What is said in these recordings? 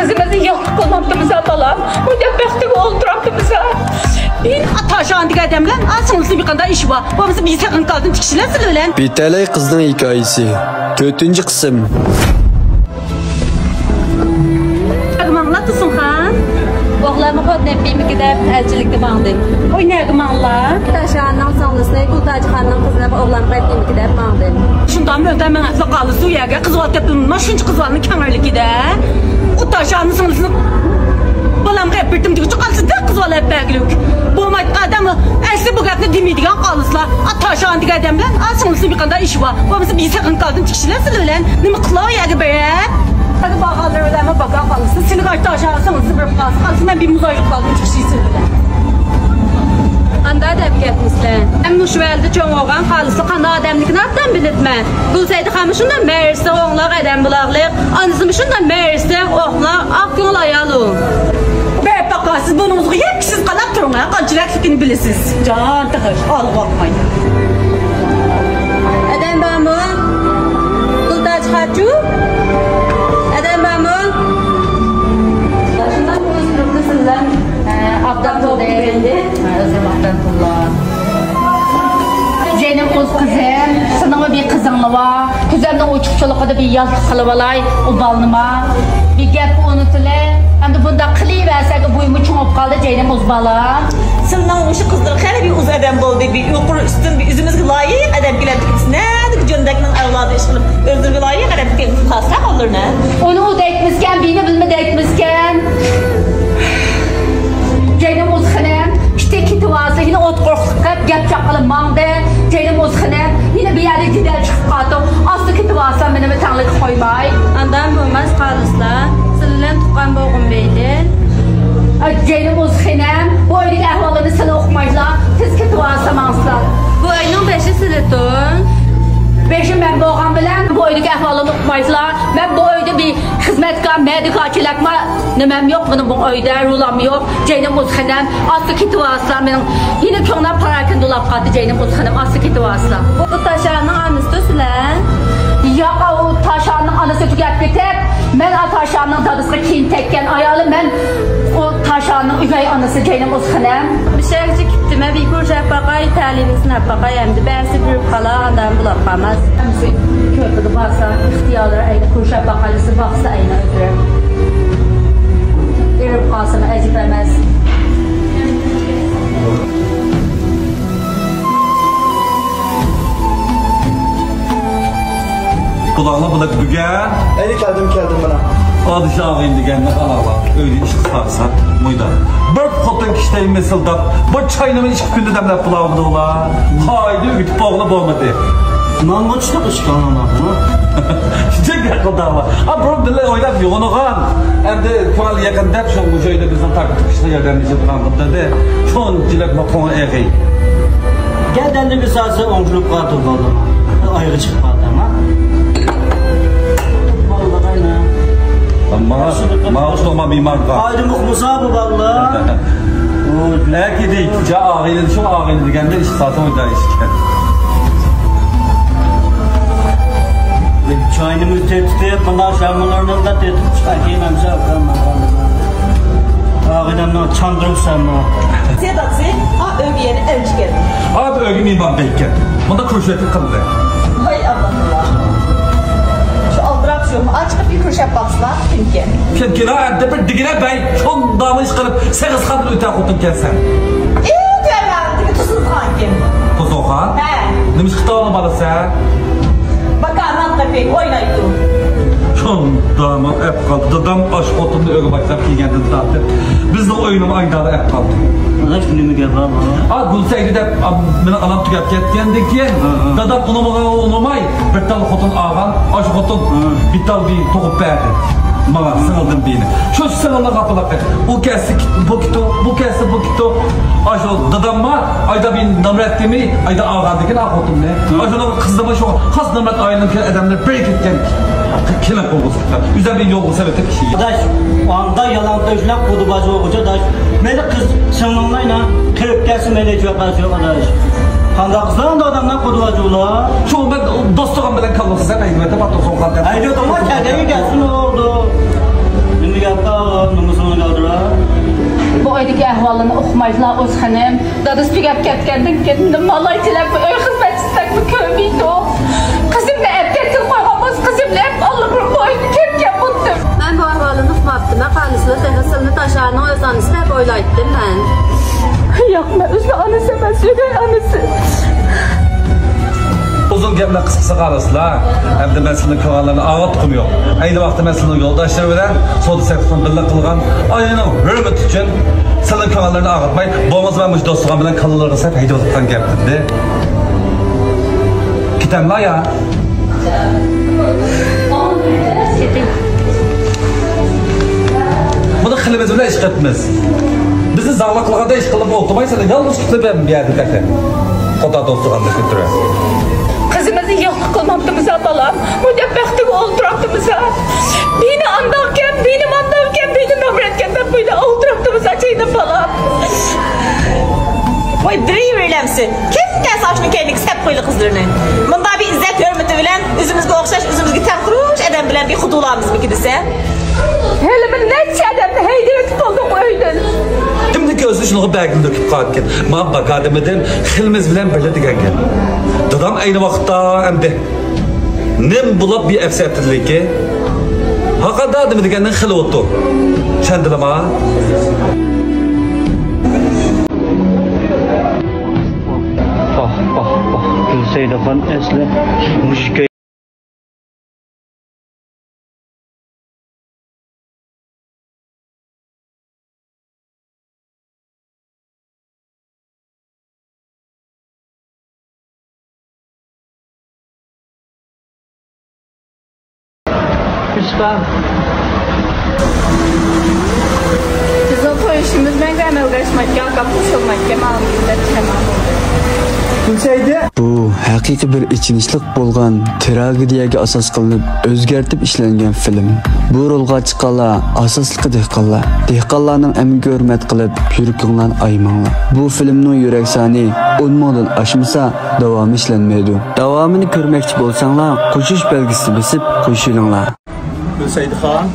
Kızımızı yaltık olmamdı bize balam. Bu da bektik olduramdı bize. Ataşan diye adamlar asılsın bir kadar iş var. Babası bir sakın kaldın tikişilesin öyle. Betalay kızning hikoyasi 4. qism. Anlatısın ha? Oğlanı kodlayıp bir gidip elçilikte bağlayayım. Oy ne gımanla? Taşağından sanlısına Gültacı Hanım'ın kızına oğlanı kodlayıp gidip bağlayayım. Şundan önden ben sakalı suya kız var tepim. Maşınç kızlarını kenarlı gider. O taşağını sanlısını balam repirtim diye çıkarsın da kız var hep beklük. Bu adamı esli bu kadar demeydiğen kalısla. Ataşan diye adamlar asılsın bir kadar iş var. Babası bir sakın kaldın tikişilesin öyle. Ne mi kılağı ya gibi. Hadi bakalım ödeme bakalım kalısın. Seni kaçta aşağı sanırsın bir kalısın. Ben bir muzaylık kaldım tikişilesin öyle. Anda da gitmişler. Hem müşveldi çoğun oğlan kalıslı kanı adamlıkını attan bilitme. Gülseydi kamışından meğerse oğlan adam bulaqlıq. Anısımışından meğerse oğlan ak yol ayalı. Be baka siz bunumuzu hepsiz kalak durun ya. Kancırak fikrini bilirsiniz. Can tıkış. Al bakmayın. Adam ben bu. Gültacı Hacı. Adam ben bu. Şundan bu üstürümde sizden Abdullah değerli. Abdullah. Zeynep kız kızım, sınava bir kızanlı var. Kızımdan uçukçuluğa da bir yazlık kalıvalay, o balnıma. Bir gep unutule. Hem de bunda kılığı versek buyumu çoğup kaldı Zeynep uzbala. Sından uşu kızdır, hele bir uz adam boldu, bir yukur üstün bir üzümüz layık adam giledik içine. Cöndekinin evladı işkılıp öldürgü layık adam giledik kalsak olur ne? Onu o dekmişken, beni bilme dekmişken. Zeynep uzxanım, işte ki tuvası yine ot korksup gep çakalı mağda. Zeynep uzxanım, yine bir yere gider çıkıp kaldı. Aslı ki tuvası bana bir tanlık koymay. Andan bulmaz kalısla, sıllen tukan boğum beydi. Zeynep uzxanım, bu oyunun ahvalını sana okumayla, siz ki tuvası manslar. Bu oyunun beşi sırıtın. Beşim ben boğam bilen, bu oyunun ahvalını okumayla, ben bu oyunda bir hizmetkar, medikaçılakma nemem yok, bunun bu oyunda rulam yok. Zeynep uzxanım, aslı ki tuvaslar benim, yine köğünden parayken dolap kaldı Zeynep uzxanım, aslı ki tuvaslar. Bu taşağının anısı sülen? Ya o taşağının anısı tüketmek hep, ben o taşağının dadısına kiyin tekken ayalı, ben o taşağının üvey anısı Zeynep uzxanım. Bir şeyci gittiğime bir kurşak bakay, talimizine bakay, hem de ben bir kala andan bulap kalmaz. Köprüde baksa, ihtiyarlara aynı kurşak bakalısı baksa aynı ödürür. Verip kalsın, eziklemez. Kulağına bırak bügen. Eli geldim bana. Adı şahıyım digenle alala. Öyle iş kısarsa muyda. Bir potun kişileyin meselda. Bu çaynamın iş günde demler kulağımda ola. Haydi ütüp oğlu boğmadı. Man bu çıtı kışkan ona. Çiçek yakında var. Ha bro dile oynat yoğunu kan. Hem de kual yakın dep şu bu şeyde bizim takip kişiler yardımcı duran dedi. Çoğun cilek makonu eği. Gelden de bir saatse onculuk vardı valla. Ayrı çıkmadı ama. Vallahi ne? Mağuz olma mimar var. Aydınlık Musa bu valla. Lakin değil. Ya ağayla şu ağayla digende iş zaten oyda işken. Çayını tehdit bunlar şamlarının da tehdit çıkartayım hemşe akranlar. Ağaydamdan çandırıp sanma. Sedatsı, ha ögeyeni evci geldi. Abi ögü mimar beyken. Bunda kurşetin kaldı. Hay Allah. Şu aldırak şu, açıp bir kurşak baksana, kimke. Kimke la depet digine bey. Çok damı çıkarıp sekiz kadın öte kutun kelsen. Diyemem, tuzun hangi? Tuzun han? He. Demiş kıtağını bana sen. Bakandan da pek oynaydı. Çon damı hep kaldı. Dadam aş otundu ögü başlar ki geldi zaten. Biz de oyunun aynada hep kaldı. Kaç günümü gel baba. Aa Gülseydi de beni anam tüket ketken diyen. Dadam unumay. Bir tal kotun ağan, aş kotun bir tal bir tokup verdi. Bana sınıldım beni. Şu sınırla kapılak. Bu kesik, bu kito. Aşo dadamma ayda bir namret demi, ayda ağandıkin ağ kotum ne? Aşo kızdama şu has namret ayının adamlar bereketken. Kime kovulsuzlar. Güzel bir yol sebep kişi. Daş, anda yalan dövüşler kodu bazı okuca daş. Mele kız sınırlayla kırıp gelsin mele cevap yazıyor daş. Kanda kızların da adamdan kodu bazı ola. Şu ben dostluğum bilen kalmasın sen hizmete patron soğuklar. Haydi o zaman kendine gelsin oldu. Şimdi yapma numusunu kaldıra. Bu aydaki ahvalını okumaydılar Öz hanım. Dadız tügep ketkendim kendimde malay tilep öyle hizmetçisek mi kövmeydi o. Kızımla evdettim koyamaz kızımla hep Allah'ım boyunu kep buttum. Ben bu ahvalını okumaktım. Kalısını, tehasılını, taşarını, özanısını hep oylaydım ben. Yapma özü anısı ben söyleyeyim anısı. Uzun gepler kısa qarasılar. Hem de ben sizin kanallarını ağıt yok. Aynı vaxtda ben sizin yoldaşları bilen Soda Sektor'un birlik kılgan ayının hürmet için sizin kanallarını ağıtmay. Boğmaz ben bu dostluğum bilen kalıları hep heydi vatıqdan geptirdi. Kitemla ya. Bunu xilimiz bilen iş etmez. Bizi zağlaqlığa iş kılıp oturmaysa da yalnız tutup bir yerde tekrar. Kota dostluğunda götürür. Kızımızı yıllık kılmaktımıza balam. Müdebbektimi olduraktımıza. Beni andarken, benim andarken, benim ömretken ben böyle olduraktımıza çeydim balam. Vay diri verilemsi. Kim gelse açını kendini hep koydu kızlarını. Bunda bir izzet hürmeti bilen, üzümüzge okşaş, üzümüzge tenkuruş eden bilen bir hudulamız mı gidise? Hele ben ne çedemde heydiretip oldum öydün. Şimdi gözü şunu bəqini döküp qalken. Ma bak adameden xilimiz bilen böyle digen gel. Dadam aynı vaxtda emdi. Nem bulab bir efsatlıki. Hakada adamı digenden xil oldu. Çendilama. Gülseyde fan esle müşke. Bizim koyuşumuz ben gelmel uğraşmakka, kapış olmakka, malımızda tamam oldu. Bu haqiqiy bir ichinishlik bo'lgan tragediyaga asos qilinib o'zgartib ishlangan film. Bu rolga chiqqanlar asosligi dehqonlar. Dehqonlarning emeğine hurmat qilib, yuraginglarni aymanglar. Bu filmning yurak soni 10 mingdan oshmasa davomi ishlanmaydi. Davomini ko'rmoqchi bo'lsanglar, qo'shish belgisini bosib qo'shilinglar. Gülseyde Xan.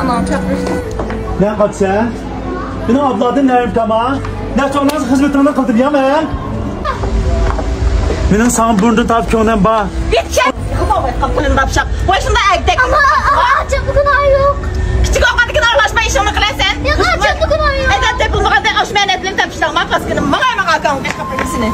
Anam çakmıştı. Ne kaç sen? Benim abladım Nerim Tamam. Ne çoğunuz hizmetini kıldım ya ben? Benim sana burnun tabi köyünden bağ. Bitken! Kıvavet kapının tapşak. Vay şunda ektek. Ama açık bugün ay yok. Küçük okmadıkın arlaşma işini kılasen. Ya açık bugün ay yok. Edette bu kadar aşmayan etlerini tapşırma paskının. Mağay kalkan. Beş kapıyısını.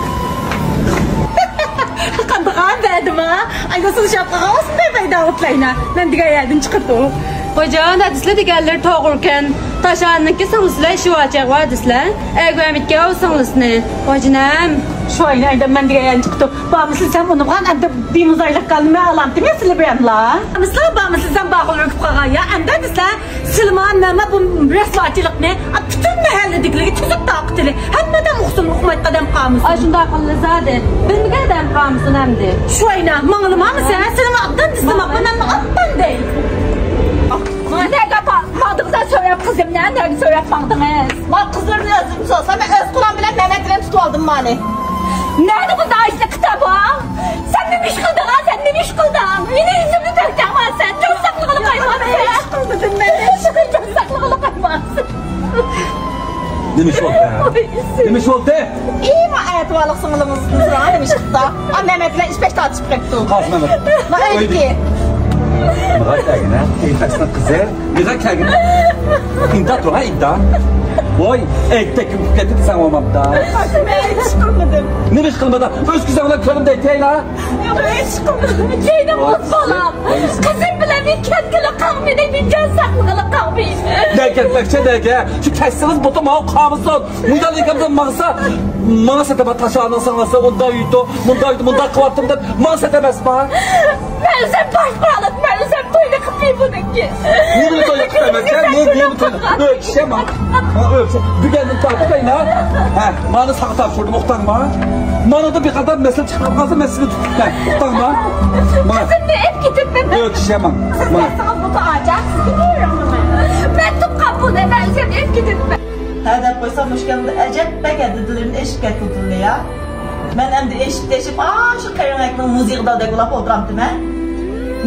Kandıgan verdim ha. Ay nasıl şapkağa olsun beyda otlayına. Ben diğer yerden çıkırdı o. Bacağın hadisle diğerleri toğurken taşanınki sığlısıyla işi vacak var hadisle. Egvemitke o sığlısını. Bacınam. Şu ayın aydan ben diğer yerden çıktı. Bağımısın sen bunu kan hem de bir muzaylık kalmaya alam değil mi Silibren'la? Bağımısın sen bağlı rüküp kağa ya. Hem de hadisle Silman meme bu resvatilik ne? Bütün mahalledikleri tüzük dağıtili. Hem neden muhsun hükümet kadem kamusun? Ay şunda akıllı zade. Ben bir kadem kamusun hem de. Şu ayına mağlıma mı sen? Senin aktan dizdim aktan aktan değil. Ne kapatmadığınıza söyleyip kızım ne söyleyepmadınız? Bak kızların özüm olsa ben öz kulağım bile Mehmet'le tutu aldım mani. Nerede bu daha işte kitabı? Sen mi müşküldün ha? Sen mi müşküldün? Yine yüzümü döktün ha sen. Çok saklıqlı kaymaz sen. Müşküldün beni. Çok saklıqlı kaymaz. Demiş oldu ya. Demiş oldu. İyi mi ayetvalık sınırımızın sıra demiş kıta. Mehmet'le iş beş tartışıp gitti. Kalsın Mehmet. Ma öyle ki. Mırak kagine. Kıyfasına kızı. Mırak kagine. İmdat o ha imdat. Vay ektek getirdi sen olmamda. Ben hiç kılmadım. Ne biş kılmadı? Öz güzel olan körüm de değil ha. Yok hiç kılmadım. Ceydim mutfalam. Kızım bile bir ketkili kalmaydı. Bir can saklıqlı kalmaydı. Derken derken. Şu kessiniz botu mağı kamusun. Muydan yıkamdan mağsa. Mağsa seteme taşı anan sanası. Onda uydu. Munda kıvattımdan. Mağsa setemez bana. Ben sen başbalık. Ben sen toyla kıpıyı bununki. Ne mi toyla kıpıyı? Ne mi toyla? Ökşe ma. Ökşe. Bir geldim takipayın ha. Manı sağı tapşırdım. Oktanma. Manada bir kadar mesele çıkarmazsa mesele tuttuk ben. Oktanma. Kızım ne hep gidip ben. Ökşe ma. Ben sana botu ağacaksın. Biliyorum ama. Ben tut kapını. Ben sen hep gidip ben. Hadi koysam hoş geldin. Ecep bekledi dilerin eşik ettiğini ya. Ben hem de eşik deşip şu karanlıklı müziği da kulak oturam değil mi?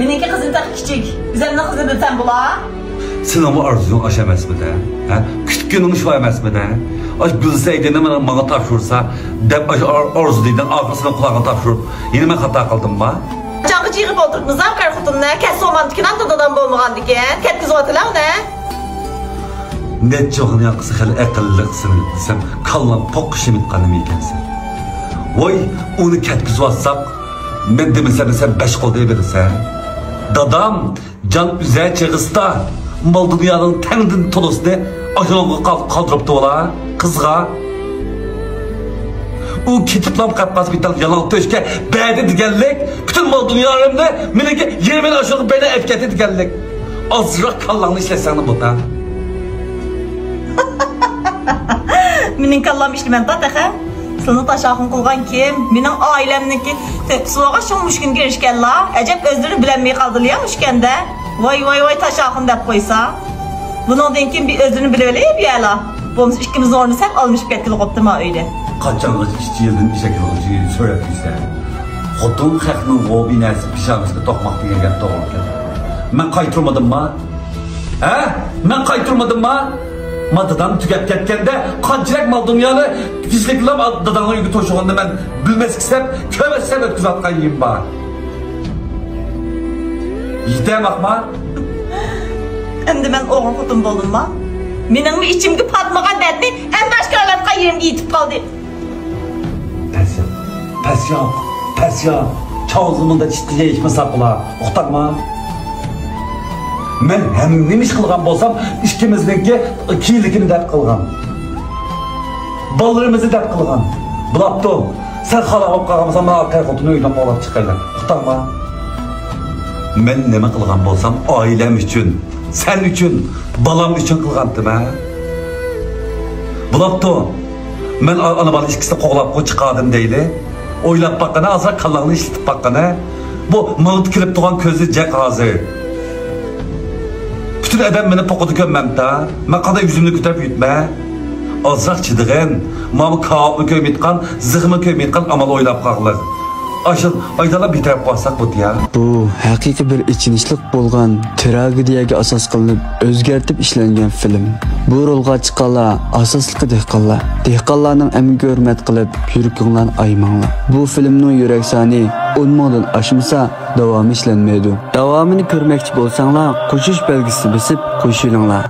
Benimki kızın tak küçük. Güzel ne kızı bilsen bula. senin bu arzun aş emasmidi? Kütgünün şu emasmidi? Aş bilseydin bana tavşursa, dep aş arzudaydan arkasından kulağına tavşurup, yine ben hata kıldım mı? Canğı cığıp oturttunuz ha karxutun ne? Kes romantikinan dadadan bolmağan diken. Ketkіз otılav ne? Ne çoğun yakısı xəli əqilliqsini desem, kallan pok şimitqanım ekensin. Vay, onu ketkіз vatsaq, men demesem sen 5 qol deyibilirsen. Dadam, can üze çığısta, mal dünyanın təngdin tolusunu aşılığına kaldırıptı ola, kızğa. O kitaplam katmaz bir tane yalan töşke bəydi digenlik, bütün mal dünyalarımda mineki 20 aşığı beni efketi digenlik. Azrak kallanı işlesene bu da. Mening kallam işlemem da texe. Sını taşağın kılgan kim? Mening ailemdeki tepsuğa şu müşkün girişken la. Ecep özleri bilenmeyi kaldırıyormuşken de. Vay taşağın dep koysa. Bunun den kim bir özünü bilebileyip ya la. Bomuz ikimizin orunu sen almış ketkili koptuma öyle. Kaçanlık işçi yılın işe kılıcı söylediyse. Xotun xəxnin o binəsi pişanızda toxmaq diye gel doğurken. Ben kaytırmadım mı? Ben kaytırmadım mı? Madadan tükep ketkende kancırek mal dünyanı gizlikle dadana yükü toşuğunda ben bilmez kisem kövesem ötküz atkan yiyeyim bana. Yiğiteye bakma. Hem ben oğul kutum boldum mu? Benim içimki patmağa derdi en başkalarına yerim yitip kaldı. Persya. Çağızımında ciddiye içme sakla. Uqtaqma. Men hem nemiş kılgan bolsam, işkimizdeki kiyilikini dep kılgan. Ballarımızı dep kılgan. Bulaptı. Sen hala hop kalmasan bana arkaya kotunu öyle olap çıkarlar. Uqtaqma. Men neme kılgan bolsam, ailem üçün, sen üçün, balam üçün kılgandım ha. Bulaptı. Men ana bana işkisi qoğlap koy çıkardım deyli. Oylap bakkana, azra kallağını işletip bakkana. Bu mağıt kilip doğan közü cek hazır. Bütün edem beni pokudu gömmem da. Ben kadar yüzümünü kütüp yütme. Azrak çıdığın, mamı kağıtlı köymetkan, zıhımı köymetkan amal oylap kalır. Aşın aydala biter baksak bu diye. Bu haqiqiy bir ichinishlik bo'lgan tragediyaga asos qilinib o'zgartib ishlangan film. Bu rolga chiqqanlar asosligi dehqonlarning emeğine hurmat qilib yurkinglarni aymanglar. Bu filmning yurak soni 10 mingdan oshmasa davomi ishlanmaydi. Davomini ko'rmoqchi bo'lsanglar, qo'shish belgisini bosib qo'shilinglar.